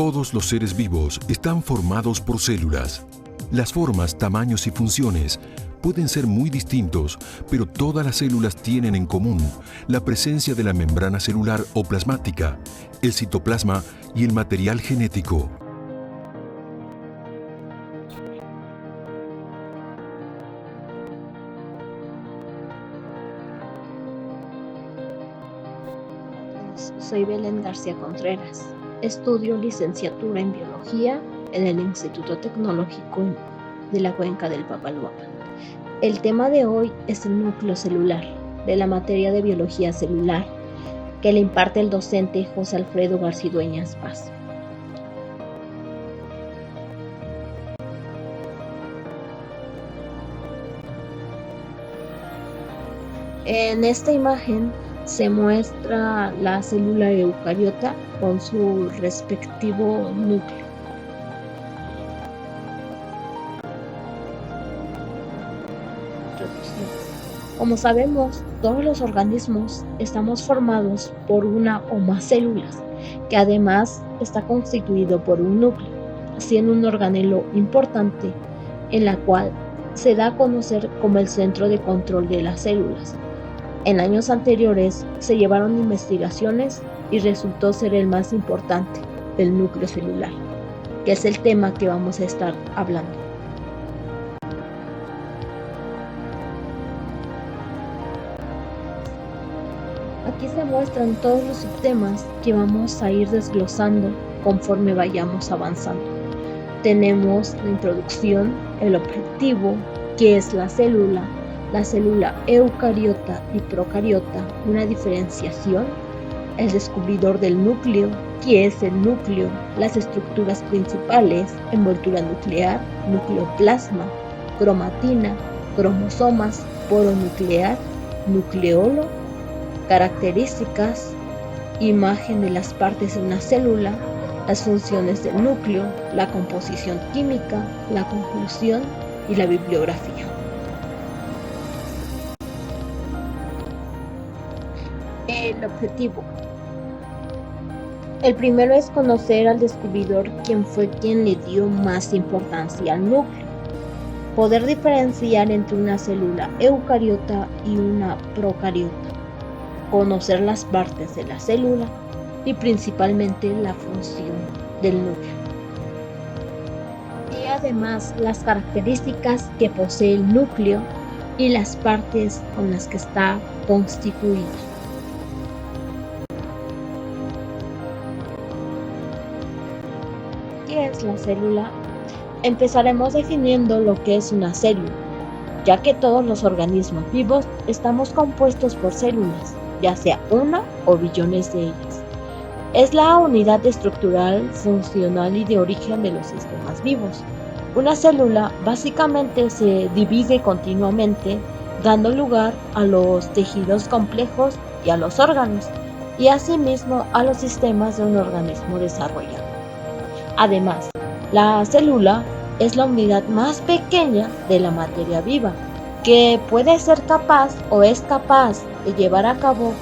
Todos los seres vivos están formados por células. Las formas, tamaños y funciones pueden ser muy distintos, pero todas las células tienen en común la presencia de la membrana celular o plasmática, el citoplasma y el material genético. Soy Belén García Contreras. Estudio licenciatura en Biología en el Instituto Tecnológico de la Cuenca del Papaloapan. El tema de hoy es el núcleo celular, de la materia de Biología Celular, que le imparte el docente José Alfredo Garcidueñas Paz. En esta imagen se muestra la célula eucariota con su respectivo núcleo. Como sabemos, todos los organismos estamos formados por una o más células, que además está constituido por un núcleo, siendo un organelo importante en la cual se da a conocer como el centro de control de las células. En años anteriores se llevaron investigaciones y resultó ser el más importante, el núcleo celular, que es el tema que vamos a estar hablando. Aquí se muestran todos los subtemas que vamos a ir desglosando conforme vayamos avanzando. Tenemos la introducción, el objetivo, qué es la célula eucariota y procariota, una diferenciación, el descubridor del núcleo, qué es el núcleo, las estructuras principales, envoltura nuclear, nucleoplasma, cromatina, cromosomas, poro nuclear, nucleolo, características, imagen de las partes de una célula, las funciones del núcleo, la composición química, la conclusión y la bibliografía. El objetivo. El primero es conocer al descubridor quién fue quien le dio más importancia al núcleo. Poder diferenciar entre una célula eucariota y una procariota. Conocer las partes de la célula y principalmente la función del núcleo. Y además las características que posee el núcleo y las partes con las que está constituido. ¿Qué es la célula? Empezaremos definiendo lo que es una célula, ya que todos los organismos vivos estamos compuestos por células, ya sea una o billones de ellas. Es la unidad estructural, funcional y de origen de los sistemas vivos. Una célula básicamente se divide continuamente, dando lugar a los tejidos complejos y a los órganos, y asimismo a los sistemas de un organismo desarrollado. Además, la célula es la unidad más pequeña de la materia viva, que puede ser capaz o es capaz de llevar a cabo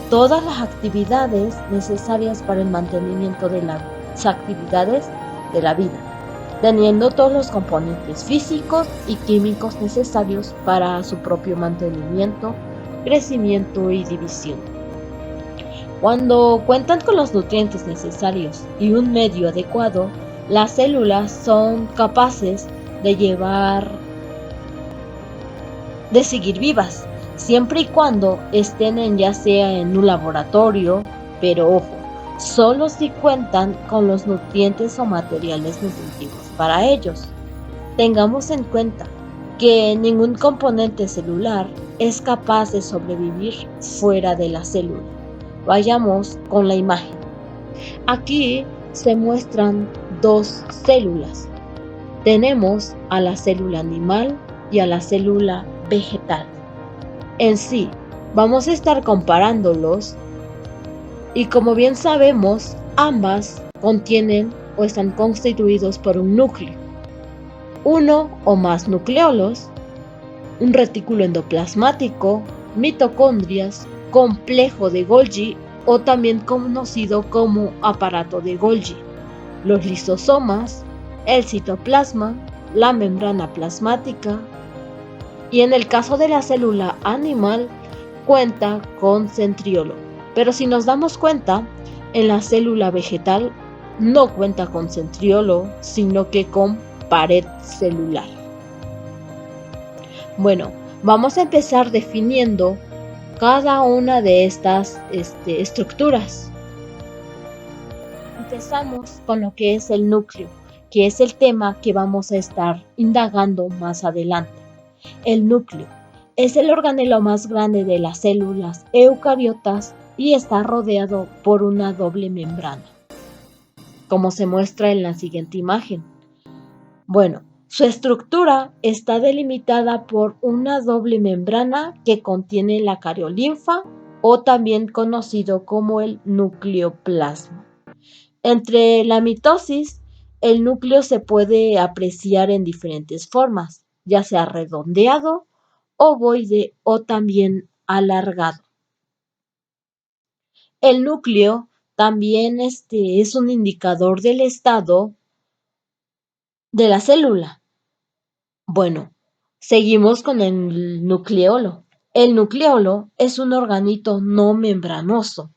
todas las actividades necesarias para el mantenimiento de las actividades de la vida, teniendo todos los componentes físicos y químicos necesarios para su propio mantenimiento, crecimiento y división. Cuando cuentan con los nutrientes necesarios y un medio adecuado, las células son capaces de seguir vivas, siempre y cuando estén ya sea en un laboratorio, pero ojo, solo si cuentan con los nutrientes o materiales nutritivos para ellos. Tengamos en cuenta que ningún componente celular es capaz de sobrevivir fuera de la célula. Vayamos con la imagen. Aquí se muestran dos células. Tenemos a la célula animal y a la célula vegetal. En sí, vamos a estar comparándolos y como bien sabemos, ambas contienen o están constituidos por un núcleo, uno o más nucleolos, un retículo endoplasmático, mitocondrias, complejo de Golgi o también conocido como aparato de Golgi, los lisosomas, el citoplasma, la membrana plasmática y en el caso de la célula animal cuenta con centriolo. Pero si nos damos cuenta, en la célula vegetal no cuenta con centriolo, sino que con pared celular. Bueno, vamos a empezar definiendo cada una de estas estructuras. Empezamos con lo que es el núcleo, que es el tema que vamos a estar indagando más adelante. El núcleo es el organelo más grande de las células eucariotas y está rodeado por una doble membrana, como se muestra en la siguiente imagen. Bueno, su estructura está delimitada por una doble membrana que contiene la cariolinfa o también conocido como el nucleoplasma. Entre la mitosis, el núcleo se puede apreciar en diferentes formas, ya sea redondeado, ovoide o también alargado. El núcleo también es un indicador del estado de la célula. Bueno, seguimos con el nucleolo. El nucleolo es un organito no membranoso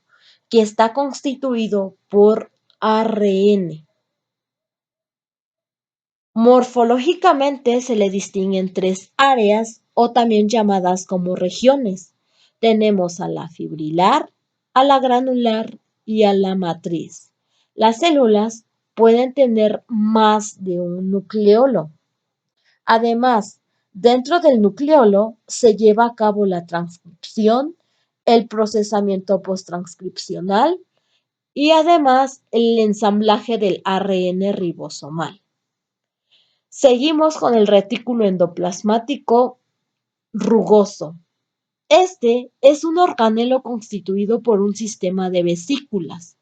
que está constituido por ARN. Morfológicamente se le distinguen tres áreas o también llamadas como regiones. Tenemos a la fibrilar, a la granular y a la matriz. Las células pueden tener más de un nucleolo. Además, dentro del nucleolo se lleva a cabo la transcripción, el procesamiento posttranscripcional y además el ensamblaje del ARN ribosomal. Seguimos con el retículo endoplasmático rugoso. Este es un organelo constituido por un sistema de vesículas,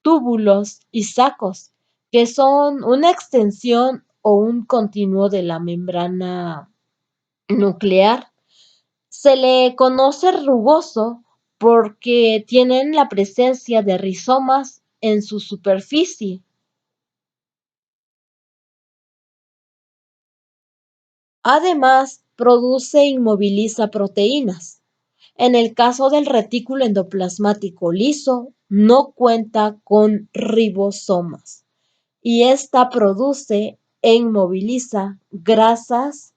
túbulos y sacos, que son una extensión o un continuo de la membrana nuclear. Se le conoce rugoso porque tienen la presencia de rizomas en su superficie. Además, produce e inmoviliza proteínas. En el caso del retículo endoplasmático liso, no cuenta con ribosomas y esta produce e inmoviliza grasas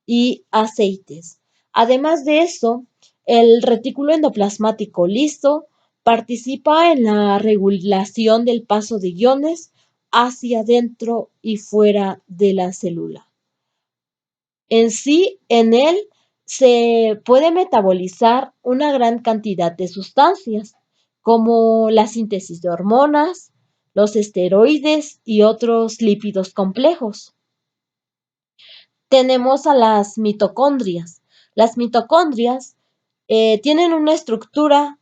y aceites. Además de eso, el retículo endoplasmático liso participa en la regulación del paso de iones hacia dentro y fuera de la célula. En él se puede metabolizar una gran cantidad de sustancias, como la síntesis de hormonas, los esteroides y otros lípidos complejos. Tenemos a las mitocondrias. Las mitocondrias tienen una estructura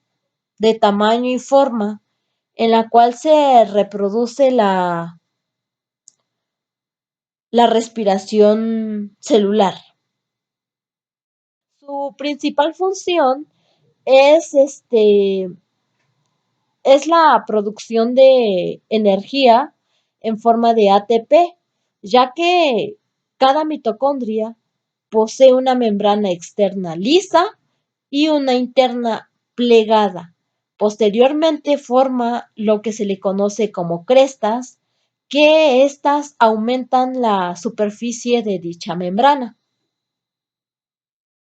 de tamaño y forma en la cual se reproduce la respiración celular. Su principal función es, es la producción de energía en forma de ATP, ya que cada mitocondria posee una membrana externa lisa y una interna plegada. Posteriormente forma lo que se le conoce como crestas, que éstas aumentan la superficie de dicha membrana.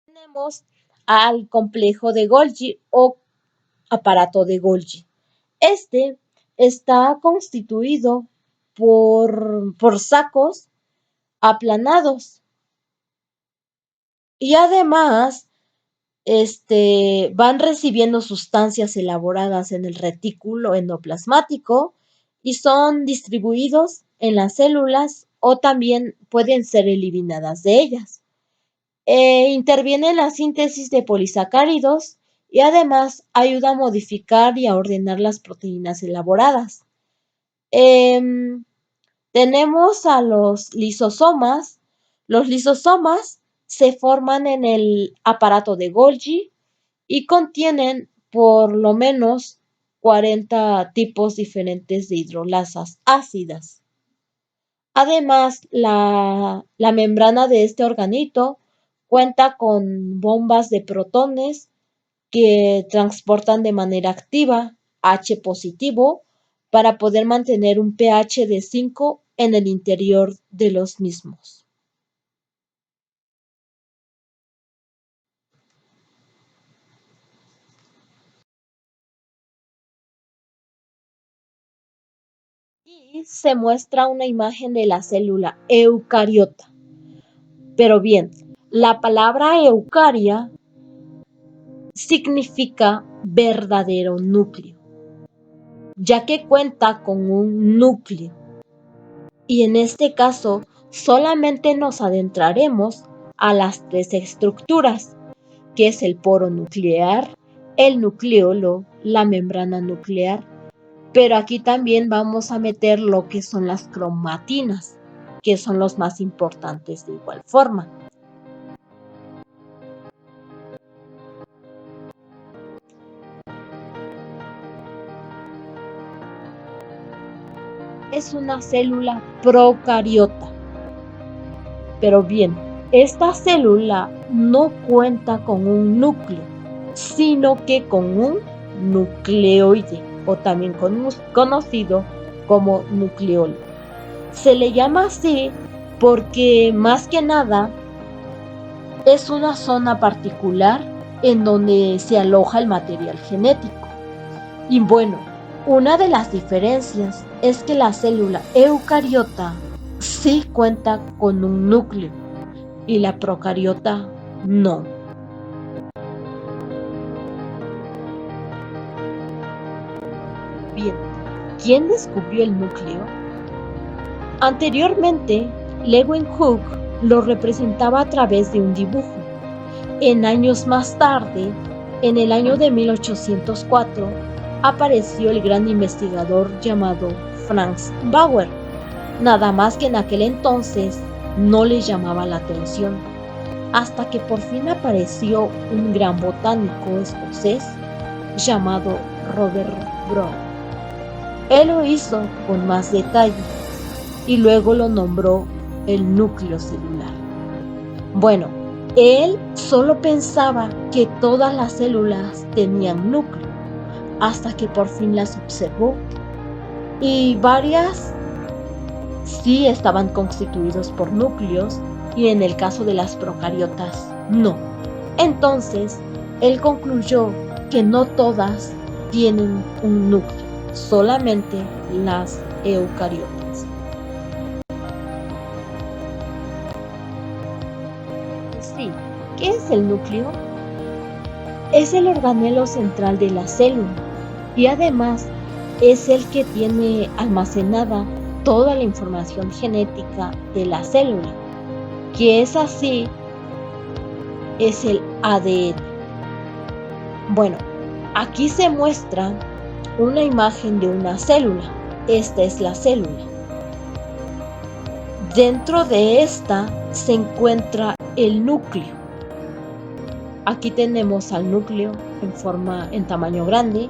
Tenemos al complejo de Golgi o aparato de Golgi. Este está constituido por sacos aplanados y además van recibiendo sustancias elaboradas en el retículo endoplasmático y son distribuidos en las células o también pueden ser eliminadas de ellas. Interviene en la síntesis de polisacáridos y además ayuda a modificar y a ordenar las proteínas elaboradas. Tenemos a los lisosomas. Los lisosomas se forman en el aparato de Golgi y contienen por lo menos 40 tipos diferentes de hidrolasas ácidas. Además, la membrana de este organito cuenta con bombas de protones que transportan de manera activa H positivo para poder mantener un pH de 5 en el interior de los mismos. Y se muestra una imagen de la célula eucariota. Pero bien, la palabra eucaria significa verdadero núcleo, ya que cuenta con un núcleo. Y en este caso, solamente nos adentraremos a las tres estructuras, que es el poro nuclear, el nucleolo, la membrana nuclear. Pero aquí también vamos a meter lo que son las cromatinas, que son los más importantes de igual forma. Es una célula procariota. Pero bien, esta célula no cuenta con un núcleo, sino que con un nucleoide, o también conocido como nucleolo. Se le llama así porque más que nada es una zona particular en donde se aloja el material genético. Y bueno, una de las diferencias es que la célula eucariota sí cuenta con un núcleo y la procariota no. Bien, ¿quién descubrió el núcleo? Anteriormente, Leeuwenhoek lo representaba a través de un dibujo. En años más tarde, en el año de 1804, apareció el gran investigador llamado Franz Bauer. Nada más que en aquel entonces no le llamaba la atención, hasta que por fin apareció un gran botánico escocés llamado Robert Brown. Él lo hizo con más detalle y luego lo nombró el núcleo celular. Bueno, él solo pensaba que todas las células tenían núcleo, hasta que por fin las observó. Y varias sí estaban constituidos por núcleos, y en el caso de las procariotas, no. Entonces, él concluyó que no todas tienen un núcleo, solamente las eucariotas. Sí, ¿qué es el núcleo? Es el organelo central de la célula y además es el que tiene almacenada toda la información genética de la célula, que es así, es el ADN. Bueno, aquí se muestra una imagen de una célula. Esta es la célula. Dentro de esta se encuentra el núcleo. Aquí tenemos al núcleo en tamaño grande.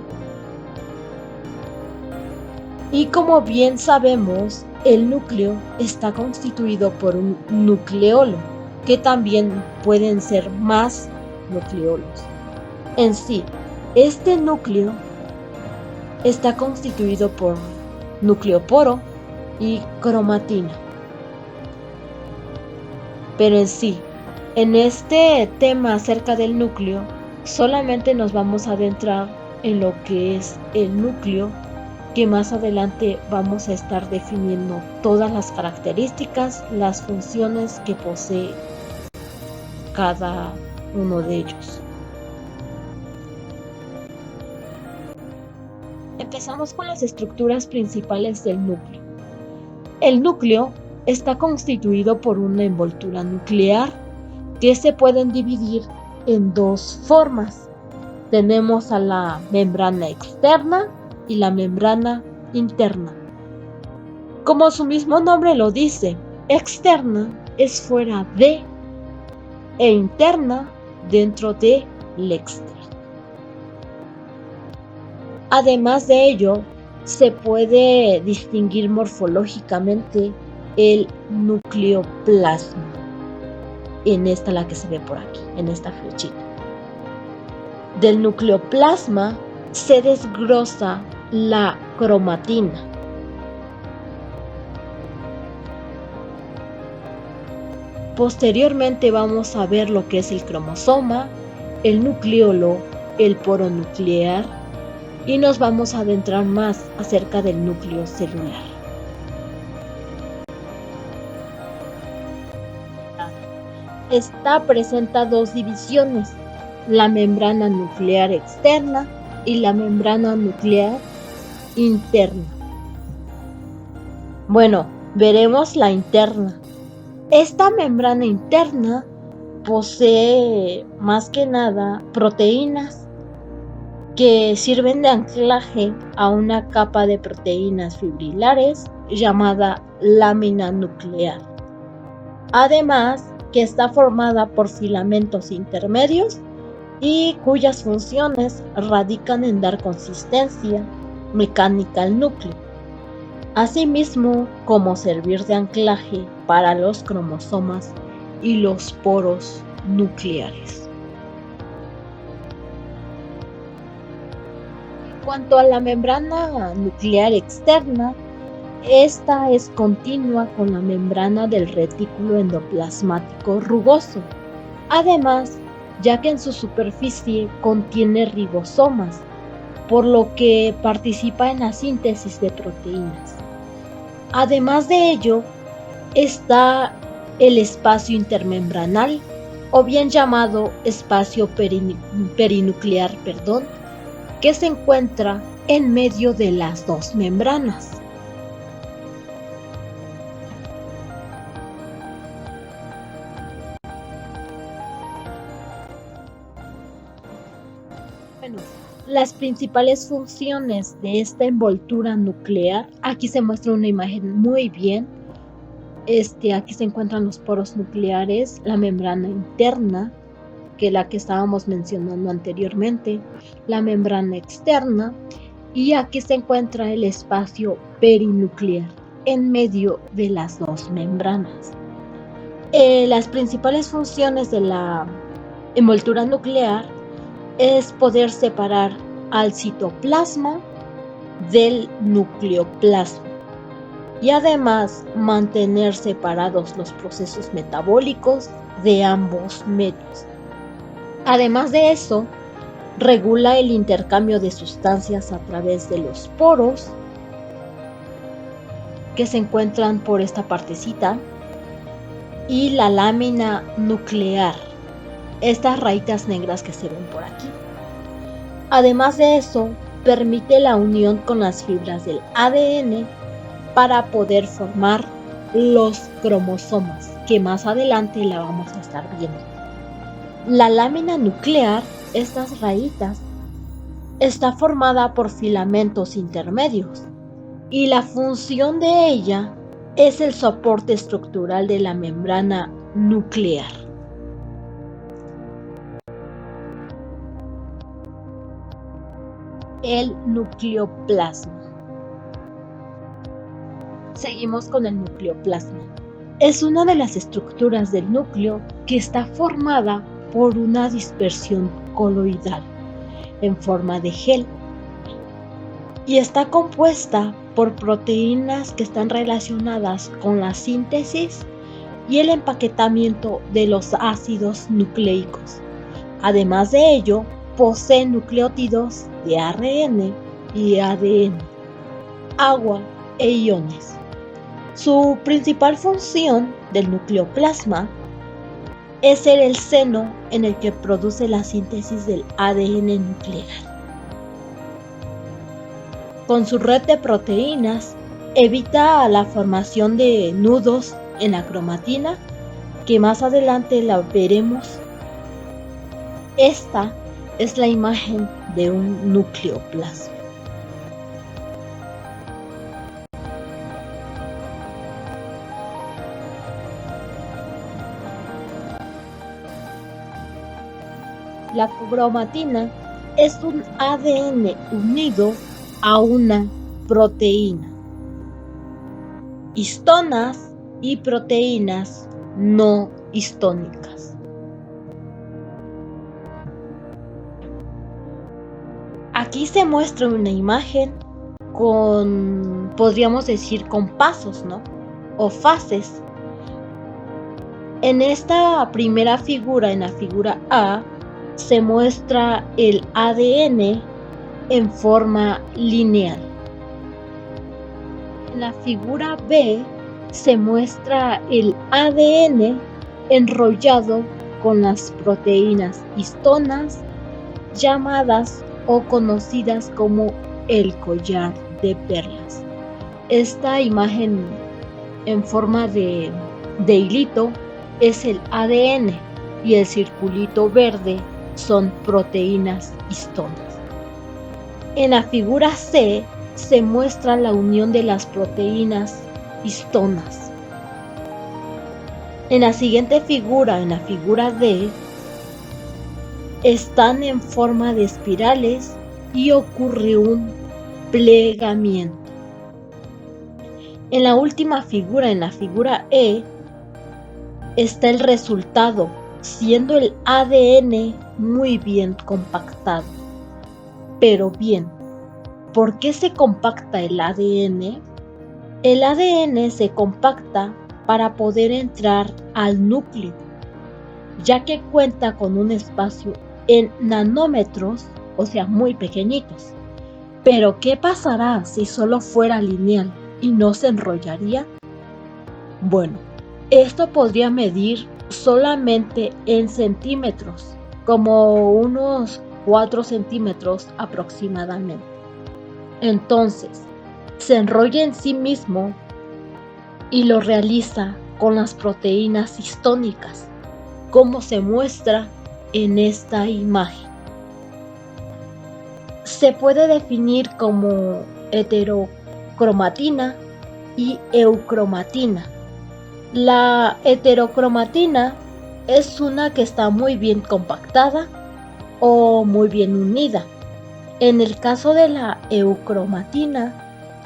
Y como bien sabemos, el núcleo está constituido por un nucleolo, que también pueden ser más nucleolos. En sí, este núcleo está constituido por nucleoporo y cromatina. Pero en sí, en este tema acerca del núcleo, solamente nos vamos a adentrar en lo que es el núcleo, que más adelante vamos a estar definiendo todas las características, las funciones que posee cada uno de ellos. Empezamos con las estructuras principales del núcleo. El núcleo está constituido por una envoltura nuclear que se pueden dividir en dos formas. Tenemos a la membrana externa y la membrana interna. Como su mismo nombre lo dice, externa es fuera de e interna dentro de el externo. Además de ello, se puede distinguir morfológicamente el nucleoplasma, en esta la que se ve por aquí, en esta flechita. Del nucleoplasma se desglosa la cromatina. Posteriormente vamos a ver lo que es el cromosoma, el nucleolo, el poro nuclear y nos vamos a adentrar más acerca del núcleo celular. Esta presenta dos divisiones, la membrana nuclear externa y la membrana nuclear interna. Bueno, veremos la interna. Esta membrana interna posee más que nada proteínas que sirven de anclaje a una capa de proteínas fibrilares llamada lámina nuclear. Además, que está formada por filamentos intermedios y cuyas funciones radican en dar consistencia mecánica al núcleo, asimismo como servir de anclaje para los cromosomas y los poros nucleares. En cuanto a la membrana nuclear externa, esta es continua con la membrana del retículo endoplasmático rugoso. Además, ya que en su superficie contiene ribosomas, por lo que participa en la síntesis de proteínas. Además de ello, está el espacio intermembranal, o bien llamado espacio perinuclear, que se encuentra en medio de las dos membranas. Bueno, las principales funciones de esta envoltura nuclear, aquí se muestra una imagen muy bien. Aquí se encuentran los poros nucleares, la membrana interna, que la que estábamos mencionando anteriormente, la membrana externa, y aquí se encuentra el espacio perinuclear en medio de las dos membranas. Las principales funciones de la envoltura nuclear es poder separar al citoplasma del nucleoplasma y además mantener separados los procesos metabólicos de ambos medios. Además de eso, regula el intercambio de sustancias a través de los poros que se encuentran por esta partecita y la lámina nuclear, estas rayitas negras que se ven por aquí. Además de eso, permite la unión con las fibras del ADN para poder formar los cromosomas, que más adelante la vamos a estar viendo. La lámina nuclear, estas rayitas, está formada por filamentos intermedios y la función de ella es el soporte estructural de la membrana nuclear. El nucleoplasma. Seguimos con el nucleoplasma. Es una de las estructuras del núcleo que está formada por una dispersión coloidal en forma de gel y está compuesta por proteínas que están relacionadas con la síntesis y el empaquetamiento de los ácidos nucleicos. Además de ello, posee nucleótidos de ARN y ADN, agua e iones. Su principal función del nucleoplasma es ser el seno en el que produce la síntesis del ADN nuclear. Con su red de proteínas, evita la formación de nudos en la cromatina, que más adelante la veremos. Esta es la imagen de un nucleoplasma. La cromatina es un ADN unido a una proteína. Histonas y proteínas no histónicas. Aquí se muestra una imagen con, podríamos decir, con pasos, ¿no? O fases. En esta primera figura, en la figura A, se muestra el ADN en forma lineal. En la figura B se muestra el ADN enrollado con las proteínas histonas, llamadas o conocidas como el collar de perlas. Esta imagen en forma de hilito es el ADN y el circulito verde son proteínas histonas. En la figura C se muestra la unión de las proteínas histonas. En la siguiente figura, en la figura D, están en forma de espirales y ocurre un plegamiento. En la última figura, en la figura E, está el resultado, siendo el ADN muy bien compactado. Pero bien, ¿por qué se compacta el ADN? El ADN se compacta para poder entrar al núcleo, ya que cuenta con un espacio en nanómetros, o sea, muy pequeñitos. Pero ¿qué pasará si solo fuera lineal y no se enrollaría? Bueno, esto podría medir solamente en centímetros, como unos 4 centímetros aproximadamente. Entonces, se enrolla en sí mismo y lo realiza con las proteínas histónicas, como se muestra en esta imagen. Se puede definir como heterocromatina y eucromatina. La heterocromatina es una que está muy bien compactada o muy bien unida. En el caso de la eucromatina,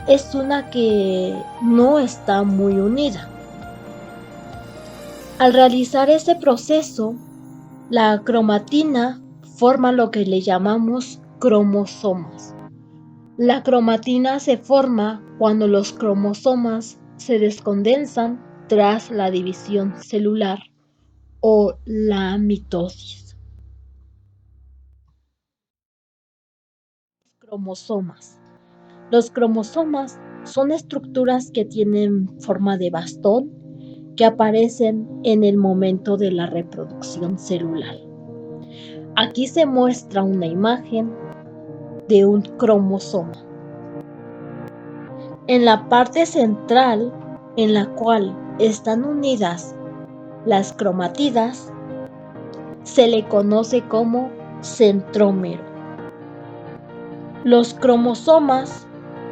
es una que no está muy unida. Al realizar este proceso, la cromatina forma lo que le llamamos cromosomas. La cromatina se forma cuando los cromosomas se descondensan tras la división celular o la mitosis. Cromosomas. Los cromosomas son estructuras que tienen forma de bastón que aparecen en el momento de la reproducción celular. Aquí se muestra una imagen de un cromosoma. En la parte central, en la cual están unidas las cromátidas, se le conoce como centrómero. Los cromosomas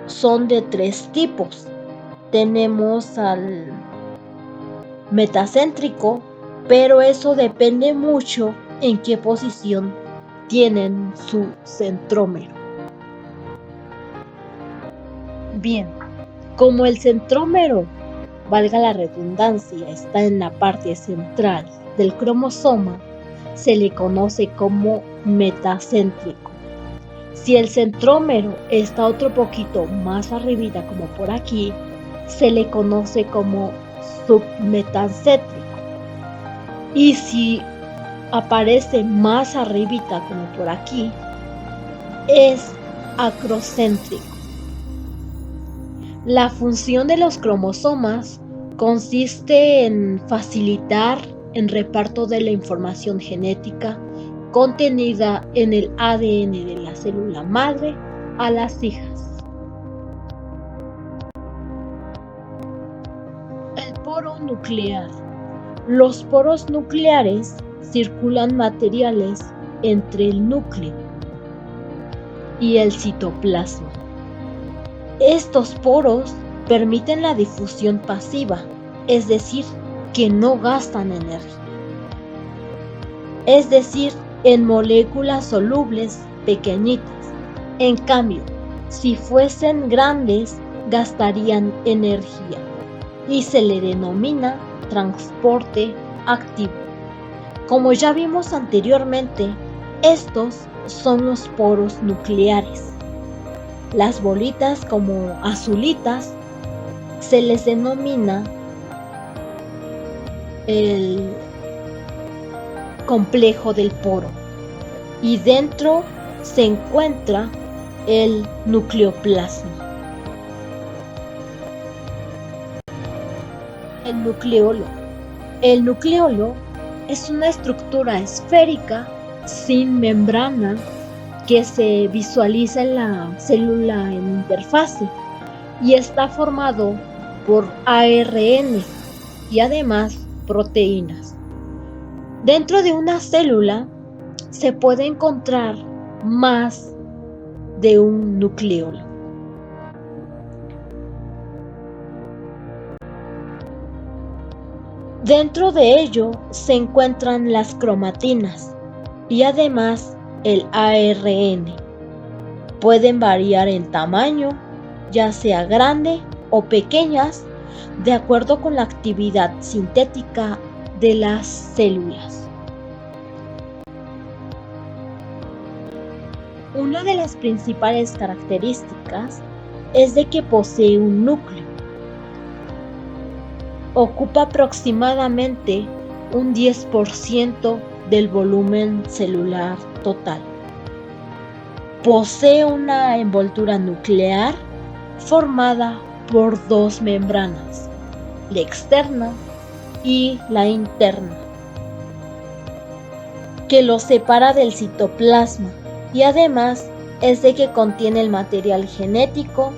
son de 3 tipos. Tenemos al metacéntrico, pero eso depende mucho en qué posición tienen su centrómero. Bien, como el centrómero, valga la redundancia, está en la parte central del cromosoma, se le conoce como metacéntrico. Si el centrómero está otro poquito más arribita, como por aquí, se le conoce como submetacéntrico. Y si aparece más arribita, como por aquí, es acrocéntrico. La función de los cromosomas consiste en facilitar el reparto de la información genética contenida en el ADN de la célula madre a las hijas. El poro nuclear. Los poros nucleares circulan materiales entre el núcleo y el citoplasma. Estos poros permiten la difusión pasiva, es decir, que no gastan energía. Es decir, en moléculas solubles pequeñitas. En cambio, si fuesen grandes, gastarían energía y se le denomina transporte activo. Como ya vimos anteriormente, estos son los poros nucleares. Las bolitas como azulitas se les denomina el complejo del poro y dentro se encuentra el nucleoplasma. El nucleolo. El nucleolo es una estructura esférica sin membrana que se visualiza en la célula en interfase y está formado por ARN y además proteínas. Dentro de una célula se puede encontrar más de un nucleolo. Dentro de ello se encuentran las cromatinas y además el ARN. Pueden variar en tamaño, ya sea grande o pequeñas, de acuerdo con la actividad sintética de las células. Una de las principales características es de que posee un núcleo. Ocupa aproximadamente un 10% del volumen celular total. Posee una envoltura nuclear formada por dos membranas, la externa y la interna, que lo separa del citoplasma y además es de que contiene el material genético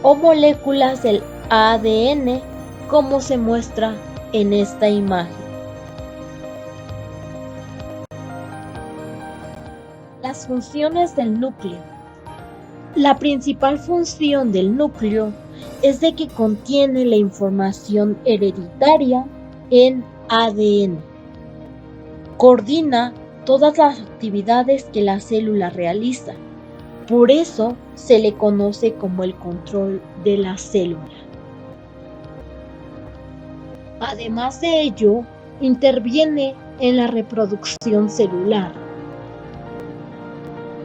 o moléculas del ADN como se muestra en esta imagen. Las funciones del núcleo. La principal función del núcleo es de que contiene la información hereditaria en ADN. Coordina todas las actividades que la célula realiza. Por eso se le conoce como el control de la célula. Además de ello, interviene en la reproducción celular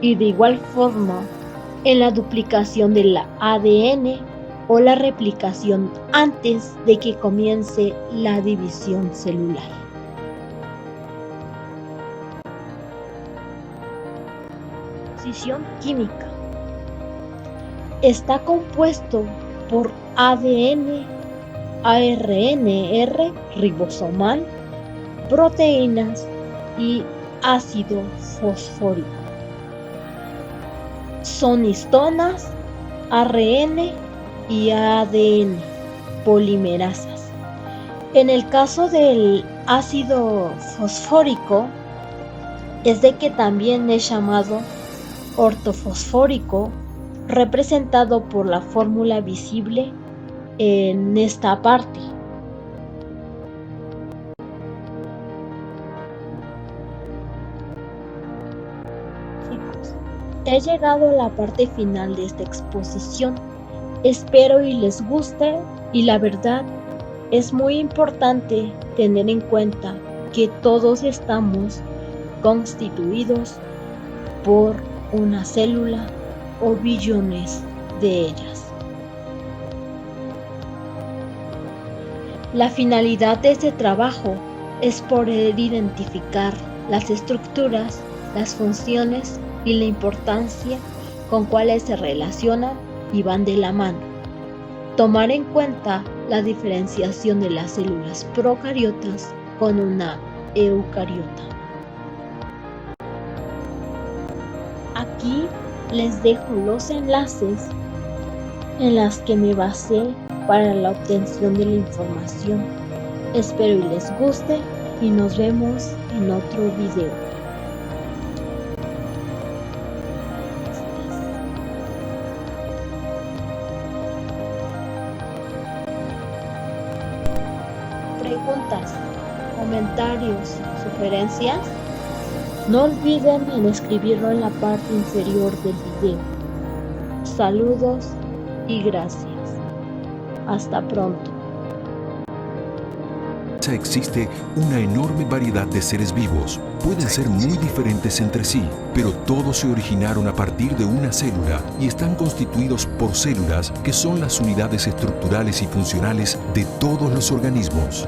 y de igual forma en la duplicación del ADN o la replicación antes de que comience la división celular. Composición química. Está compuesto por ADN, ARNR ribosomal, proteínas y ácido fosfórico. Son histonas, ARN y ADN, polimerasas. En el caso del ácido fosfórico, es de que también es llamado ortofosfórico, representado por la fórmula visible en esta parte. Chicos, he llegado a la parte final de esta exposición. Espero y les guste, y la verdad es muy importante tener en cuenta que todos estamos constituidos por una célula o billones de ellas. La finalidad de este trabajo es poder identificar las estructuras, las funciones y la importancia con cuales se relacionan y van de la mano. Tomar en cuenta la diferenciación de las células procariotas con una eucariota. Aquí les dejo los enlaces en las que me basé para la obtención de la información. Espero y les guste y nos vemos en otro video. Preguntas, comentarios, sugerencias. No olviden en escribirlo en la parte inferior del video. Saludos y gracias. Hasta pronto. Existe una enorme variedad de seres vivos. Pueden ser muy diferentes entre sí, pero todos se originaron a partir de una célula y están constituidos por células que son las unidades estructurales y funcionales de todos los organismos.